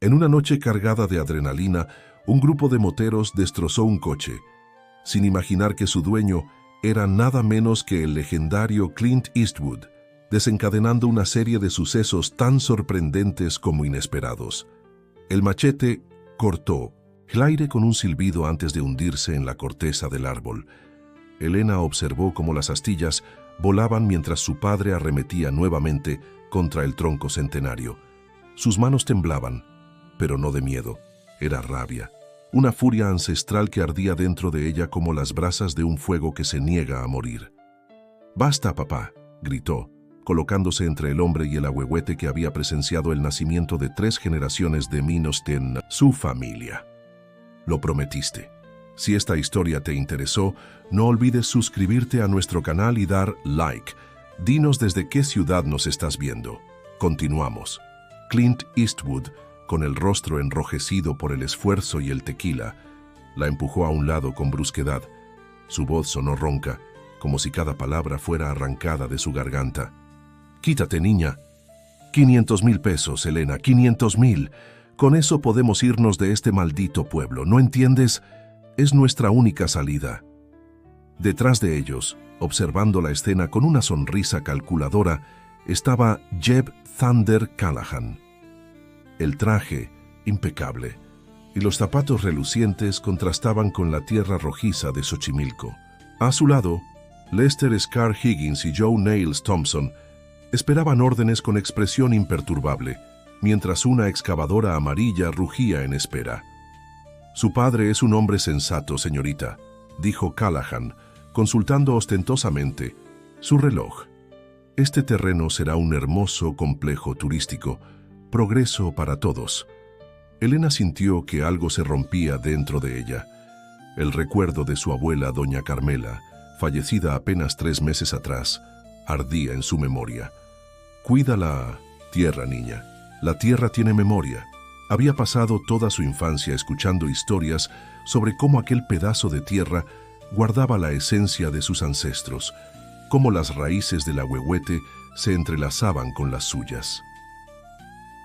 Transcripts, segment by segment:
En una noche cargada de adrenalina, un grupo de moteros destrozó un coche, sin imaginar que su dueño era nada menos que el legendario Clint Eastwood, desencadenando una serie de sucesos tan sorprendentes como inesperados. El machete cortó el aire con un silbido antes de hundirse en la corteza del árbol. Elena observó cómo las astillas volaban mientras su padre arremetía nuevamente contra el tronco centenario. Sus manos temblaban, pero no de miedo, era rabia, una furia ancestral que ardía dentro de ella como las brasas de un fuego que se niega a morir. «Basta, papá», gritó, colocándose entre el hombre y el ahuehuete que había presenciado el nacimiento de 3 generaciones de minos de su familia. «Lo prometiste. Si esta historia te interesó, no olvides suscribirte a nuestro canal y dar like. Dinos desde qué ciudad nos estás viendo. Continuamos». Clint Eastwood, con el rostro enrojecido por el esfuerzo y el tequila, la empujó a un lado con brusquedad. Su voz sonó ronca, como si cada palabra fuera arrancada de su garganta. «Quítate, niña». 500,000 pesos, Elena, 500,000. Con eso podemos irnos de este maldito pueblo, ¿no entiendes? Es nuestra única salida. Detrás de ellos, observando la escena con una sonrisa calculadora, estaba Jeb Thunder Callahan. El traje, impecable, y los zapatos relucientes contrastaban con la tierra rojiza de Xochimilco. A su lado, Lester Scar Higgins y Joe Nails Thompson esperaban órdenes con expresión imperturbable, mientras una excavadora amarilla rugía en espera. «Su padre es un hombre sensato, señorita», dijo Callahan, consultando ostentosamente su reloj. «Este terreno será un hermoso complejo turístico, progreso para todos». Elena sintió que algo se rompía dentro de ella. El recuerdo de su abuela, doña Carmela, fallecida apenas 3 meses atrás, ardía en su memoria. «Cuida la tierra, niña. La tierra tiene memoria». Había pasado toda su infancia escuchando historias sobre cómo aquel pedazo de tierra guardaba la esencia de sus ancestros, cómo las raíces del ahuehuete se entrelazaban con las suyas.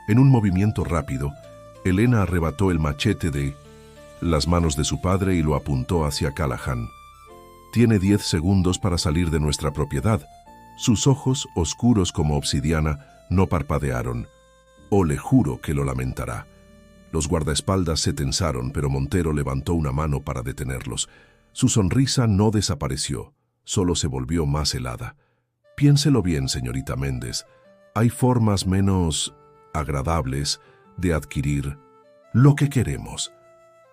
En un movimiento rápido, Elena arrebató el machete de las manos de su padre y lo apuntó hacia Callahan. «Tiene 10 segundos para salir de nuestra propiedad». Sus ojos, oscuros como obsidiana, no parpadearon. «O le juro que lo lamentará». Los guardaespaldas se tensaron, pero Montero levantó una mano para detenerlos. Su sonrisa no desapareció, solo se volvió más helada. «Piénselo bien, señorita Méndez. Hay formas menos agradables de adquirir lo que queremos».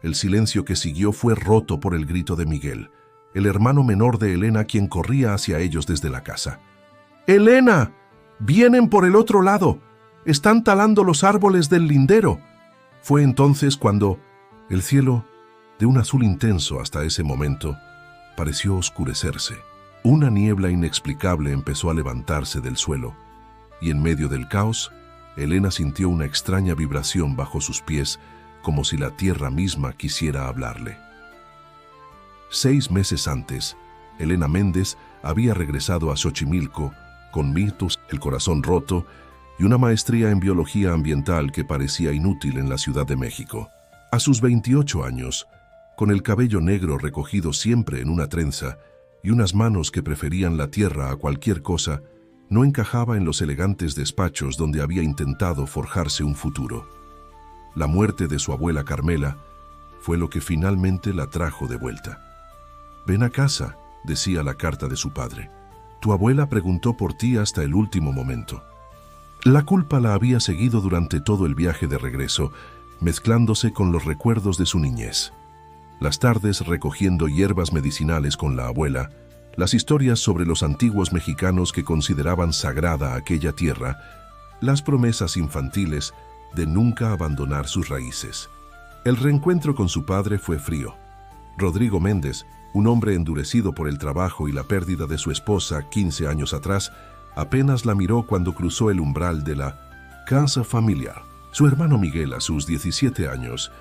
El silencio que siguió fue roto por el grito de Miguel, el hermano menor de Elena, quien corría hacia ellos desde la casa. «¡Elena! ¡Vienen por el otro lado! ¡Están talando los árboles del lindero!». Fue entonces cuando el cielo, de un azul intenso hasta ese momento, pareció oscurecerse. Una niebla inexplicable empezó a levantarse del suelo, y en medio del caos, Elena sintió una extraña vibración bajo sus pies, como si la tierra misma quisiera hablarle. 6 meses antes, Elena Méndez había regresado a Xochimilco con mitos, el corazón roto y una maestría en biología ambiental que parecía inútil en la Ciudad de México. A sus 28 años, con el cabello negro recogido siempre en una trenza y unas manos que preferían la tierra a cualquier cosa, no encajaba en los elegantes despachos donde había intentado forjarse un futuro. La muerte de su abuela Carmela fue lo que finalmente la trajo de vuelta. «Ven a casa», decía la carta de su padre. «Tu abuela preguntó por ti hasta el último momento». La culpa la había seguido durante todo el viaje de regreso, mezclándose con los recuerdos de su niñez. Las tardes recogiendo hierbas medicinales con la abuela, las historias sobre los antiguos mexicanos que consideraban sagrada aquella tierra, las promesas infantiles de nunca abandonar sus raíces. El reencuentro con su padre fue frío. Rodrigo Méndez, un hombre endurecido por el trabajo y la pérdida de su esposa 15 años atrás, apenas la miró cuando cruzó el umbral de la casa familiar. Su hermano Miguel, a sus 17 años,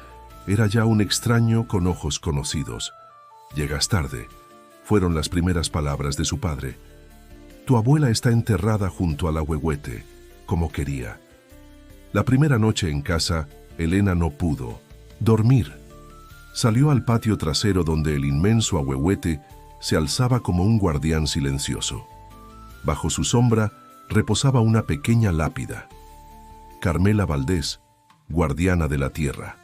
era ya un extraño con ojos conocidos. «Llegas tarde», fueron las primeras palabras de su padre. «Tu abuela está enterrada junto al ahuehuete, como quería». La primera noche en casa Elena no pudo dormir. Salió al patio trasero donde el inmenso ahuehuete se alzaba como un guardián silencioso. Bajo su sombra reposaba una pequeña lápida. Carmela Valdés, guardiana de la tierra.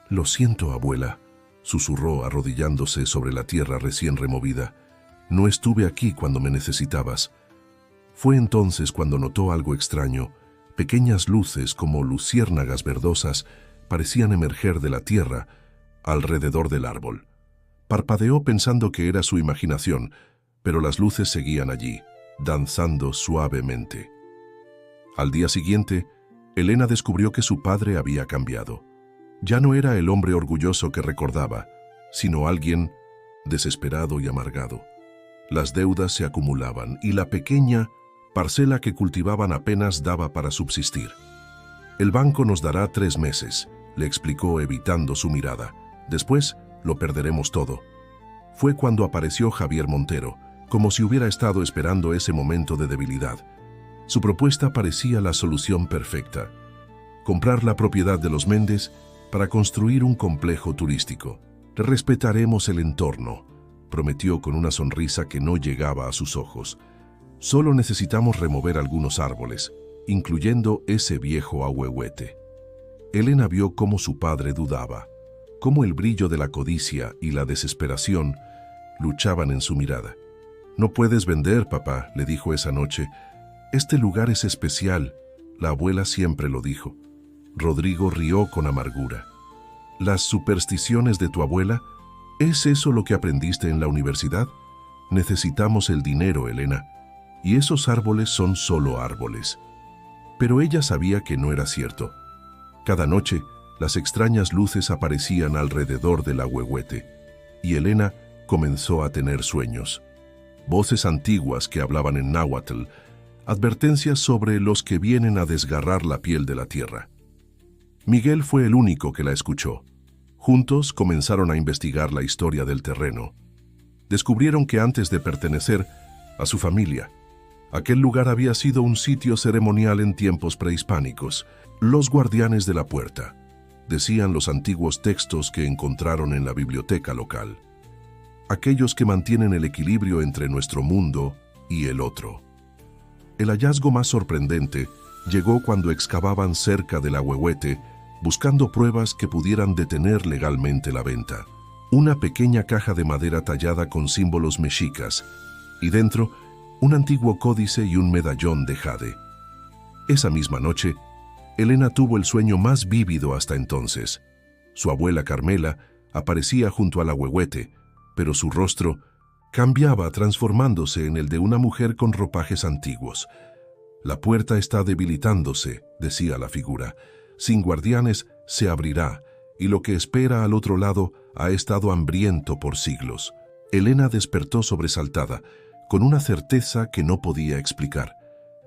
«Lo siento, abuela», susurró arrodillándose sobre la tierra recién removida. «No estuve aquí cuando me necesitabas». Fue entonces cuando notó algo extraño. Pequeñas luces como luciérnagas verdosas parecían emerger de la tierra alrededor del árbol. Parpadeó pensando que era su imaginación, pero las luces seguían allí, danzando suavemente. Al día siguiente, Elena descubrió que su padre había cambiado. Ya no era el hombre orgulloso que recordaba, sino alguien desesperado y amargado. Las deudas se acumulaban y la pequeña parcela que cultivaban apenas daba para subsistir. «El banco nos dará 3 meses», le explicó evitando su mirada. «Después lo perderemos todo». Fue cuando apareció Javier Montero, como si hubiera estado esperando ese momento de debilidad. Su propuesta parecía la solución perfecta: comprar la propiedad de los Méndez para construir un complejo turístico. «Respetaremos el entorno», prometió con una sonrisa que no llegaba a sus ojos. «Solo necesitamos remover algunos árboles, incluyendo ese viejo ahuehuete». Elena vio cómo su padre dudaba, cómo el brillo de la codicia y la desesperación luchaban en su mirada. «No puedes vender, papá», le dijo esa noche. «Este lugar es especial, la abuela siempre lo dijo». Rodrigo rió con amargura. «¿Las supersticiones de tu abuela? ¿Es eso lo que aprendiste en la universidad? Necesitamos el dinero, Elena. Y esos árboles son solo árboles». Pero ella sabía que no era cierto. Cada noche, las extrañas luces aparecían alrededor del ahuehuete, y Elena comenzó a tener sueños. Voces antiguas que hablaban en náhuatl, advertencias sobre los que vienen a desgarrar la piel de la tierra. Miguel fue el único que la escuchó. Juntos comenzaron a investigar la historia del terreno. Descubrieron que antes de pertenecer a su familia, aquel lugar había sido un sitio ceremonial en tiempos prehispánicos. «Los guardianes de la puerta», decían los antiguos textos que encontraron en la biblioteca local. «Aquellos que mantienen el equilibrio entre nuestro mundo y el otro». El hallazgo más sorprendente llegó cuando excavaban cerca del ahuehuete, buscando pruebas que pudieran detener legalmente la venta. Una pequeña caja de madera tallada con símbolos mexicas, y dentro, un antiguo códice y un medallón de jade. Esa misma noche, Elena tuvo el sueño más vívido hasta entonces. Su abuela Carmela aparecía junto al ahuehuete, pero su rostro cambiaba transformándose en el de una mujer con ropajes antiguos. «La puerta está debilitándose», decía la figura. «Sin guardianes se abrirá, y lo que espera al otro lado ha estado hambriento por siglos». Elena despertó sobresaltada, con una certeza que no podía explicar.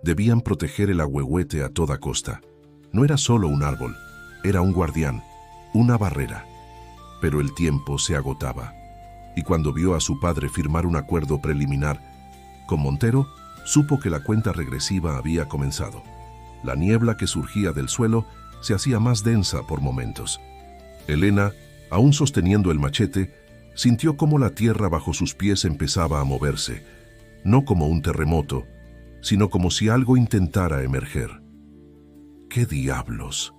Debían proteger el ahuehuete a toda costa. No era solo un árbol, era un guardián, una barrera. Pero el tiempo se agotaba, y cuando vio a su padre firmar un acuerdo preliminar con Montero, supo que la cuenta regresiva había comenzado. La niebla que surgía del suelo se hacía más densa por momentos. Elena, aún sosteniendo el machete, sintió cómo la tierra bajo sus pies empezaba a moverse, no como un terremoto, sino como si algo intentara emerger. «¿Qué diablos?»,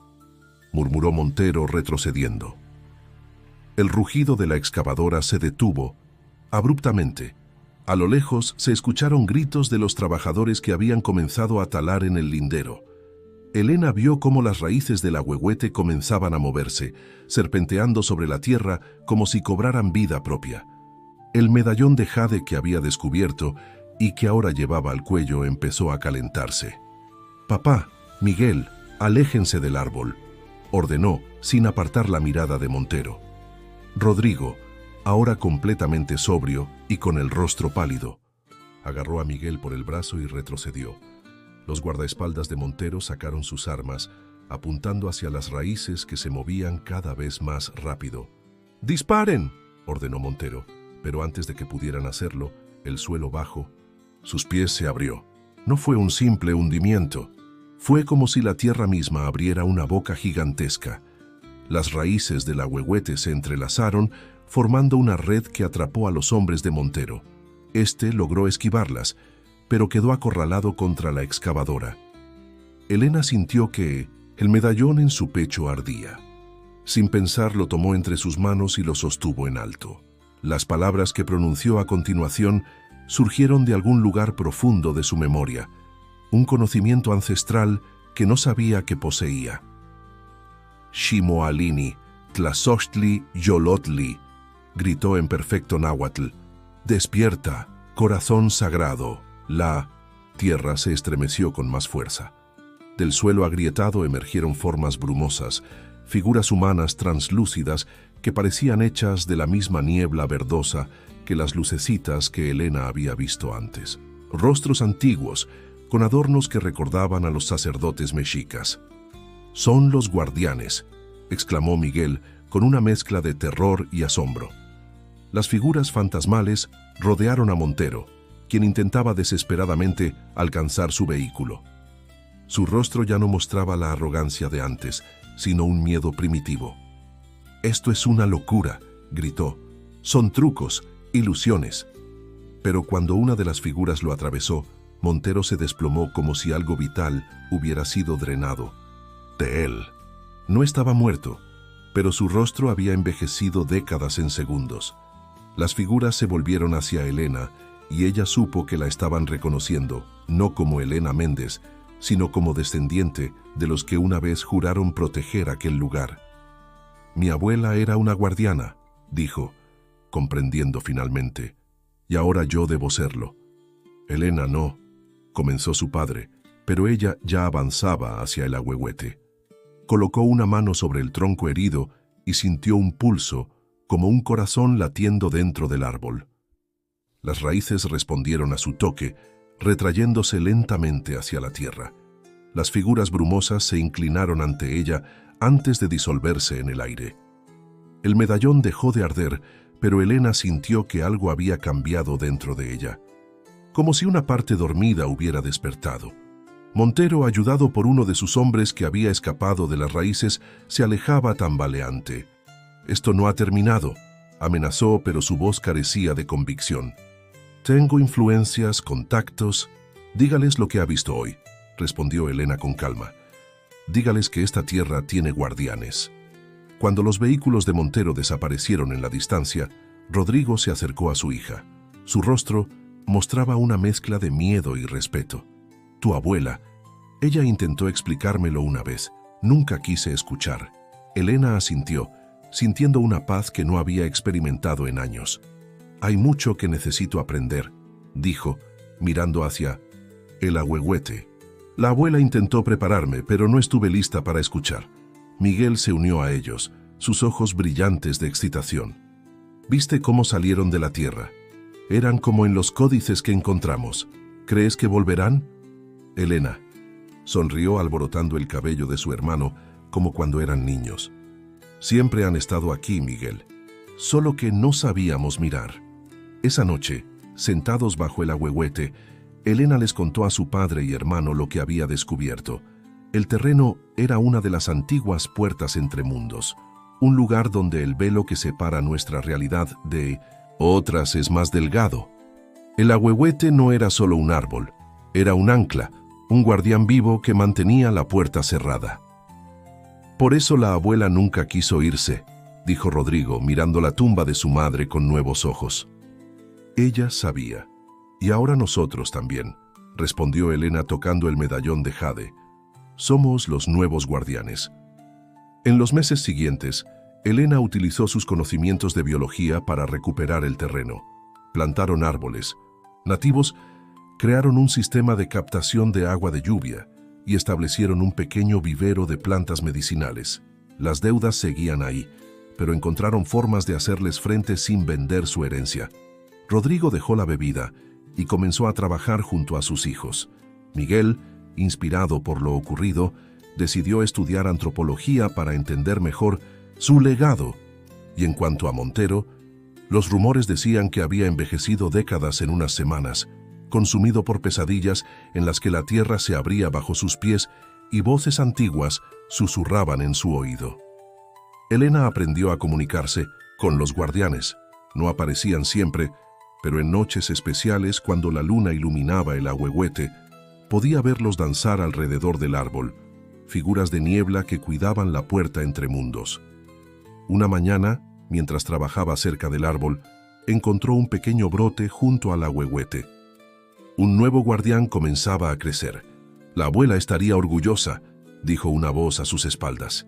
murmuró Montero retrocediendo. El rugido de la excavadora se detuvo abruptamente. A lo lejos se escucharon gritos de los trabajadores que habían comenzado a talar en el lindero. Elena vio cómo las raíces del ahuehuete comenzaban a moverse, serpenteando sobre la tierra como si cobraran vida propia. El medallón de jade que había descubierto y que ahora llevaba al cuello empezó a calentarse. «Papá, Miguel, aléjense del árbol», ordenó sin apartar la mirada de Montero. Rodrigo, ahora completamente sobrio y con el rostro pálido, agarró a Miguel por el brazo y retrocedió. Los guardaespaldas de Montero sacaron sus armas, apuntando hacia las raíces que se movían cada vez más rápido. «¡Disparen!», ordenó Montero, pero antes de que pudieran hacerlo, el suelo bajó. Sus pies se abrió. No fue un simple hundimiento. Fue como si la tierra misma abriera una boca gigantesca. Las raíces del ahuehuete se entrelazaron, formando una red que atrapó a los hombres de Montero. Este logró esquivarlas, pero quedó acorralado contra la excavadora. Elena sintió que el medallón en su pecho ardía. Sin pensar, lo tomó entre sus manos y lo sostuvo en alto. Las palabras que pronunció a continuación surgieron de algún lugar profundo de su memoria, un conocimiento ancestral que no sabía que poseía. Ximoalini, Tlazochtli Yolotli, gritó en perfecto náhuatl. Despierta, corazón sagrado. La tierra se estremeció con más fuerza. Del suelo agrietado emergieron formas brumosas, figuras humanas translúcidas que parecían hechas de la misma niebla verdosa que las lucecitas que Elena había visto antes. Rostros antiguos, con adornos que recordaban a los sacerdotes mexicas. «Son los guardianes», exclamó Miguel con una mezcla de terror y asombro. Las figuras fantasmales rodearon a Montero, quien intentaba desesperadamente alcanzar su vehículo. Su rostro ya no mostraba la arrogancia de antes, sino un miedo primitivo. «Esto es una locura», gritó. «Son trucos, ilusiones». Pero cuando una de las figuras lo atravesó, Montero se desplomó como si algo vital hubiera sido drenado de él. No estaba muerto, pero su rostro había envejecido décadas en segundos. Las figuras se volvieron hacia Elena y ella supo que la estaban reconociendo, no como Elena Méndez, sino como descendiente de los que una vez juraron proteger aquel lugar. «Mi abuela era una guardiana», dijo, comprendiendo finalmente, «y ahora yo debo serlo». «Elena no», comenzó su padre, pero ella ya avanzaba hacia el ahuehuete. Colocó una mano sobre el tronco herido y sintió un pulso, como un corazón latiendo dentro del árbol. Las raíces respondieron a su toque, retrayéndose lentamente hacia la tierra. Las figuras brumosas se inclinaron ante ella antes de disolverse en el aire. El medallón dejó de arder, pero Elena sintió que algo había cambiado dentro de ella, como si una parte dormida hubiera despertado. Montero, ayudado por uno de sus hombres que había escapado de las raíces, se alejaba tambaleante. «Esto no ha terminado», amenazó, pero su voz carecía de convicción. «Tengo influencias, contactos. Dígales lo que ha visto hoy», respondió Elena con calma. «Dígales que esta tierra tiene guardianes». Cuando los vehículos de Montero desaparecieron en la distancia, Rodrigo se acercó a su hija. Su rostro mostraba una mezcla de miedo y respeto. «Tu abuela». Ella intentó explicármelo una vez. Nunca quise escuchar. Elena asintió, sintiendo una paz que no había experimentado en años. «Hay mucho que necesito aprender», dijo, mirando hacia el ahuehuete. «La abuela intentó prepararme, pero no estuve lista para escuchar». Miguel se unió a ellos, sus ojos brillantes de excitación. «¿Viste cómo salieron de la tierra? Eran como en los códices que encontramos. ¿Crees que volverán?» Elena sonrió alborotando el cabello de su hermano como cuando eran niños. «Siempre han estado aquí, Miguel. Solo que no sabíamos mirar». Esa noche, sentados bajo el ahuehuete, Elena les contó a su padre y hermano lo que había descubierto. El terreno era una de las antiguas puertas entre mundos, un lugar donde el velo que separa nuestra realidad de otras es más delgado. El ahuehuete no era solo un árbol, era un ancla, un guardián vivo que mantenía la puerta cerrada. «Por eso la abuela nunca quiso irse», dijo Rodrigo, mirando la tumba de su madre con nuevos ojos. «Ella sabía, y ahora nosotros también», respondió Elena tocando el medallón de jade. «Somos los nuevos guardianes». En los meses siguientes, Elena utilizó sus conocimientos de biología para recuperar el terreno. Plantaron árboles. Nativos crearon un sistema de captación de agua de lluvia y establecieron un pequeño vivero de plantas medicinales. Las deudas seguían ahí, pero encontraron formas de hacerles frente sin vender su herencia. Rodrigo dejó la bebida y comenzó a trabajar junto a sus hijos. Miguel, inspirado por lo ocurrido, decidió estudiar antropología para entender mejor su legado. Y en cuanto a Montero, los rumores decían que había envejecido décadas en unas semanas, consumido por pesadillas en las que la tierra se abría bajo sus pies y voces antiguas susurraban en su oído. Elena aprendió a comunicarse con los guardianes. No aparecían siempre, pero en noches especiales, cuando la luna iluminaba el ahuehuete, podía verlos danzar alrededor del árbol, figuras de niebla que cuidaban la puerta entre mundos. Una mañana, mientras trabajaba cerca del árbol, encontró un pequeño brote junto al ahuehuete. Un nuevo guardián comenzaba a crecer. La abuela estaría orgullosa, dijo una voz a sus espaldas.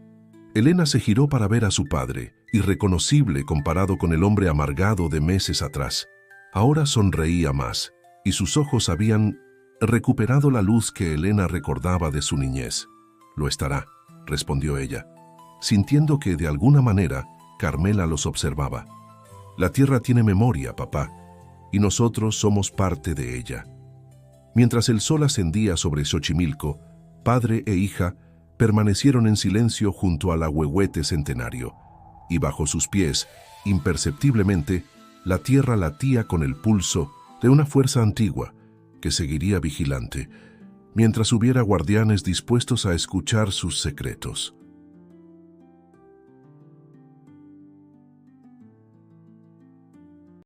Elena se giró para ver a su padre, irreconocible comparado con el hombre amargado de meses atrás. Ahora sonreía más, y sus ojos habían recuperado la luz que Elena recordaba de su niñez. «Lo estará», respondió ella, sintiendo que de alguna manera Carmela los observaba. «La tierra tiene memoria, papá, y nosotros somos parte de ella». Mientras el sol ascendía sobre Xochimilco, padre e hija permanecieron en silencio junto al ahuehuete centenario, y bajo sus pies, imperceptiblemente, la tierra latía con el pulso de una fuerza antigua que seguiría vigilante, mientras hubiera guardianes dispuestos a escuchar sus secretos.